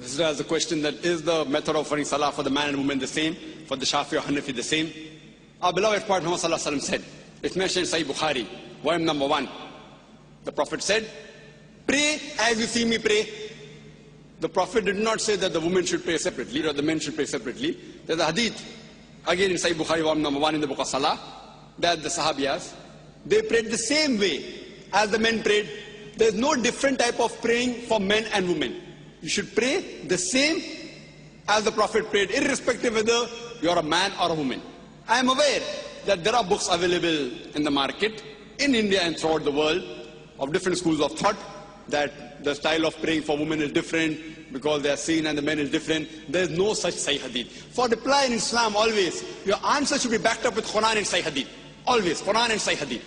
This is the question that is the method of offering salah for the man and woman the same, for the Shafi or Hanafi the same. Our beloved Prophet Muhammad said, it's mentioned in Sahih Bukhari, volume number 1. The Prophet said, pray as you see me pray. The Prophet did not say that the women should pray separately or the men should pray separately. There's a hadith, again in Sahih Bukhari, volume number 1 in the book of Salah, that the Sahabiyas, they prayed the same way as the men prayed. There's no different type of praying for men and women. You should pray the same as the Prophet prayed, irrespective whether you're a man or a woman. I am aware that there are books available in the market, in India and throughout the world, of different schools of thought, that the style of praying for women is different because they are seen and the men is different. There is no such Sahih Hadith. For reply in Islam, always, your answer should be backed up with Quran and Sahih Hadith. Always, Quran and Sahih Hadith.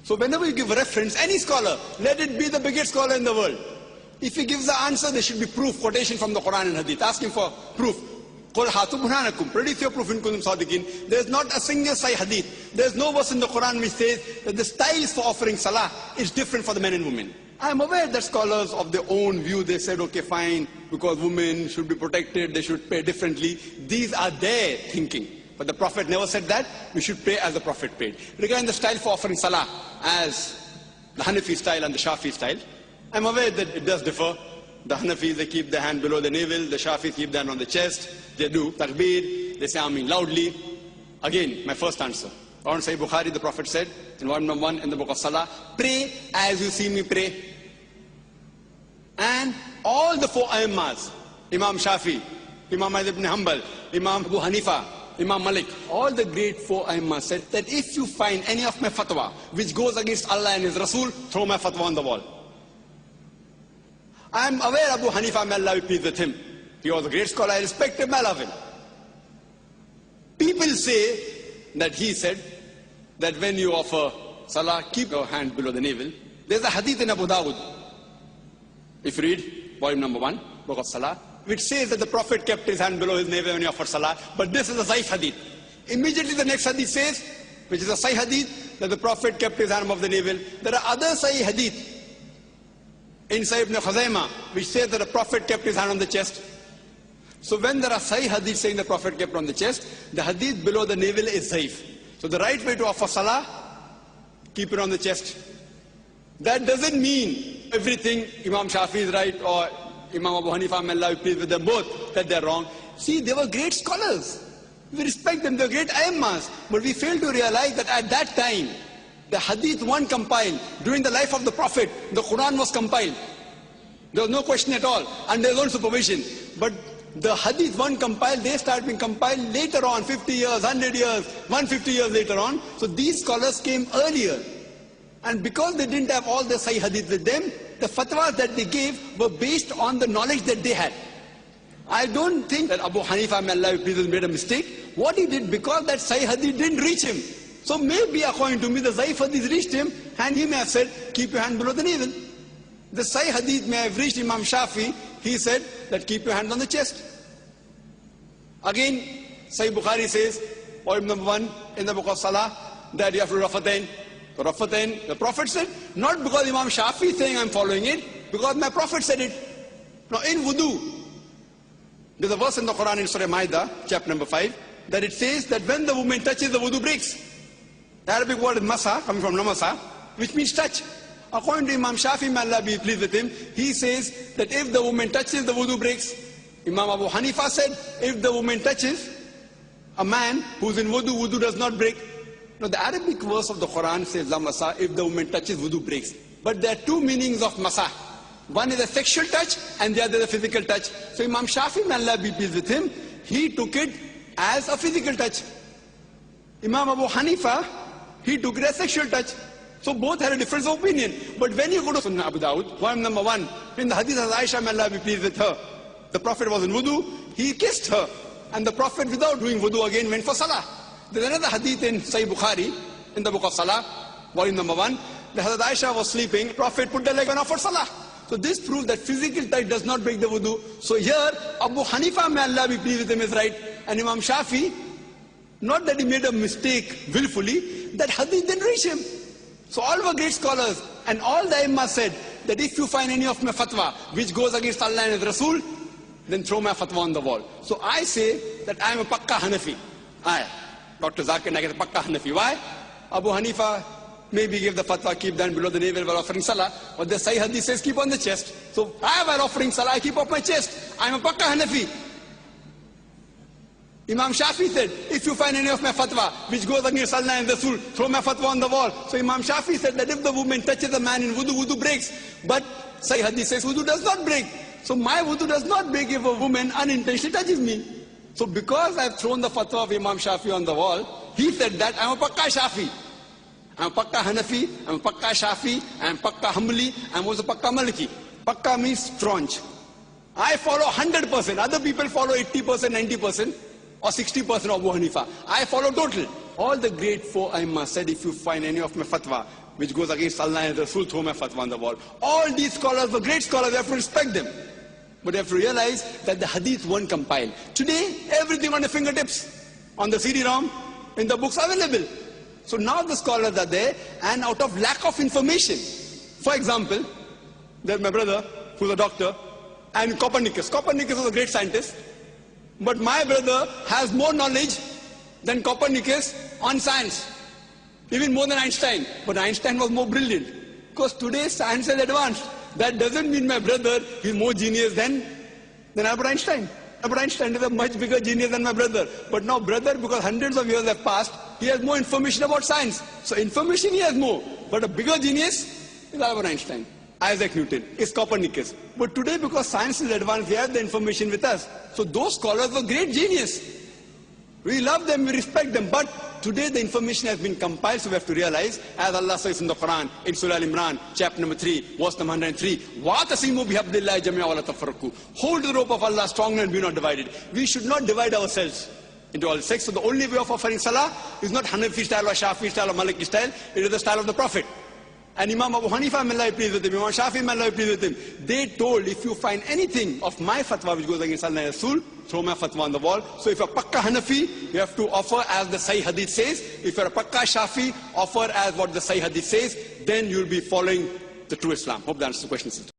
So whenever you give reference, any scholar, let it be the biggest scholar in the world. If he gives the answer, there should be proof, quotation from the Quran and Hadith. Ask him for proof. Qul hatu burhanakum. Produce your proof in kuntum sadiqin. There is not a single Sahih Hadith. There is no verse in the Quran which says that the styles for offering salah is different for the men and women. I am aware that scholars of their own view, they said, okay, fine, because women should be protected, they should pray differently. These are their thinking. But the Prophet never said that. We should pray as the Prophet prayed. Regarding the style for offering salah, as the Hanafi style and the Shafi style, I'm aware that it does differ. The Hanafis, they keep their hand below the navel. The Shafis keep their hand on the chest. They do takbir. They say Ameen loudly. Again, my first answer. On Sahih Bukhari, the Prophet said, in volume number 1 in the book of Salah, pray as you see me pray. And all the 4 Aimmas, Imam Shafi, Imam Ahmad ibn Hanbal, Imam Abu Hanifa, Imam Malik, all the great 4 Aimmas said that if you find any of my fatwa which goes against Allah and His Rasul, throw my fatwa on the wall. I am aware Abu Hanifa, may Allah be pleased with him. He was a great scholar, I respect him, I love him. People say that he said that when you offer salah, keep your hand below the navel. There's a hadith in Abu Dawud, if you read volume number 1, book of Salah, which says that the Prophet kept his hand below his navel when he offered salah, but this is a Zaif hadith. Immediately the next hadith says, which is a Sahih hadith, that the Prophet kept his hand above the navel. There are other Sahih hadith in Sahih ibn Khuzaimah, which says that the Prophet kept his hand on the chest. So when there are Sahih hadith saying the Prophet kept on the chest, the hadith below the navel is Zaif. So the right way to offer salah, keep it on the chest. That doesn't mean everything Imam Shafi is right or Imam Abu Hanifa, may Allah be pleased with them both, that they're wrong. See, they were great scholars. We respect them, they're great Aimmas. But we fail to realize that at that time, the hadith one compiled during the life of the Prophet, the Quran was compiled. There was no question at all, under his own supervision. But the hadith one compiled, they started being compiled later on, 50 years, 100 years, 150 years later on. So these scholars came earlier. And because they didn't have all the Sahih hadith with them, the fatwas that they gave were based on the knowledge that they had. I don't think that Abu Hanifa, may Allah be pleased, made a mistake. What he did, because that Sahih hadith didn't reach him. So maybe according to me, the Zaif hadith reached him, and he may have said, keep your hand below the navel. The Sahih hadith may have reached Imam Shafi, he said that keep your hand on the chest. Again, Sahih Bukhari says, volume number 1 in the book of Salah, that you have to Rafatain. So Rafatain, the Prophet said, not because Imam Shafi is saying I'm following it, because my Prophet said it. Now in wudu, there's a verse in the Quran in Surah Ma'idah, chapter number 5, that it says that when the woman touches, the wudu breaks. The Arabic word is masa, coming from namasa, which means touch. According to Imam Shafi, may Allah be pleased with him, he says that if the woman touches, the wudu breaks. Imam Abu Hanifa said, if the woman touches a man who's in wudu, wudu does not break. Now the Arabic verse of the Quran says, la masa, if the woman touches, wudu breaks. But there are 2 meanings of masa. One is a sexual touch and the other is a physical touch. So Imam Shafi, may Allah be pleased with him, he took it as a physical touch. Imam Abu Hanifa, he took it as sexual touch. So both had a difference of opinion. But when you go to Sunnah Abu Dawud, volume number 1, in the hadith of Aisha, may Allah be pleased with her, the Prophet was in wudu, he kissed her. And the Prophet, without doing wudu, again went for salah. There's another hadith in Sahih Bukhari, in the book of Salah, volume number 1. The Hazrat Aisha was sleeping, Prophet put the leg on her for salah. So this proves that physical touch does not break the wudu. So here, Abu Hanifa, may Allah be pleased with him, is right. And Imam Shafi, not that he made a mistake willfully, that hadith didn't reach him. So all were great scholars, and all the Imam said that if you find any of my fatwa which goes against Allah and His Rasul, then throw my fatwa on the wall. So I say that I am a Pakka Hanafi. Dr. Zakir Naik is a Pakka Hanafi. Why? Abu Hanifa maybe gave the fatwa, keep down below the navel while offering salah, but the Sahih Hadith says keep on the chest. So while offering salah, I keep off my chest. I am a Pakka Hanafi. Imam Shafi said, if you find any of my fatwa which goes against Allah and Rasul, throw my fatwa on the wall. So Imam Shafi said that if the woman touches a man in wudu, wudu breaks. But Sahih Hadith says wudu does not break. So my wudu does not break if a woman unintentionally touches me. So because I have thrown the fatwa of Imam Shafi on the wall, he said that I am a Pakka Shafi. I am a Pakka Hanafi, I am a Pakka Shafi, I am Pakka Hanbali, I am also Pakka Maliki. Pakka means staunch. I follow 100%. Other people follow 80%, 90%. Or 60% of Abu Hanifa. I follow total. All the great four Aimma said, if you find any of my fatwa which goes against Allah and Rasul, throw my fatwa on the wall. All these scholars were great scholars, we have to respect them. But you have to realize that the hadith weren't compiled. Today, everything on the fingertips, on the CD-ROM, in the books available. So now the scholars are there, and out of lack of information. For example, there's my brother, who's a doctor, and Copernicus. Copernicus was a great scientist. But my brother has more knowledge than Copernicus on science, even more than Einstein. But Einstein was more brilliant, because today science is advanced. That doesn't mean my brother is more genius than Albert Einstein. Albert Einstein is a much bigger genius than my brother. But now brother, because hundreds of years have passed, he has more information about science. So information he has more. But a bigger genius is Albert Einstein. Isaac Newton is Copernicus. But today, because science is advanced, we have the information with us. So those scholars were great genius. We love them, we respect them. But today the information has been compiled, so we have to realize, as Allah says in the Quran, in Surah Al-Imran, chapter number 3, verse number 103, وَاتَصِمُوا بِحَبْلِ اللَّهِ جَمِيعًا وَلَا تَفَرَّقُوا. Hold the rope of Allah strongly and be not divided. We should not divide ourselves into all sects. So the only way of offering salah is not Hanafi style or Shafi style or Maliki style. It is the style of the Prophet. And Imam Abu Hanifa, may Allah be pleased with him, Imam Shafi, may Allah be pleased with him, they told, if you find anything of my fatwa which goes against Allah and Rasul, throw my fatwa on the wall. So if you're a Pakka Hanafi, you have to offer as the Sahih Hadith says. If you're a Pakka Shafi, offer as what the Sahih Hadith says. Then you'll be following the true Islam. Hope that answers the question, sister.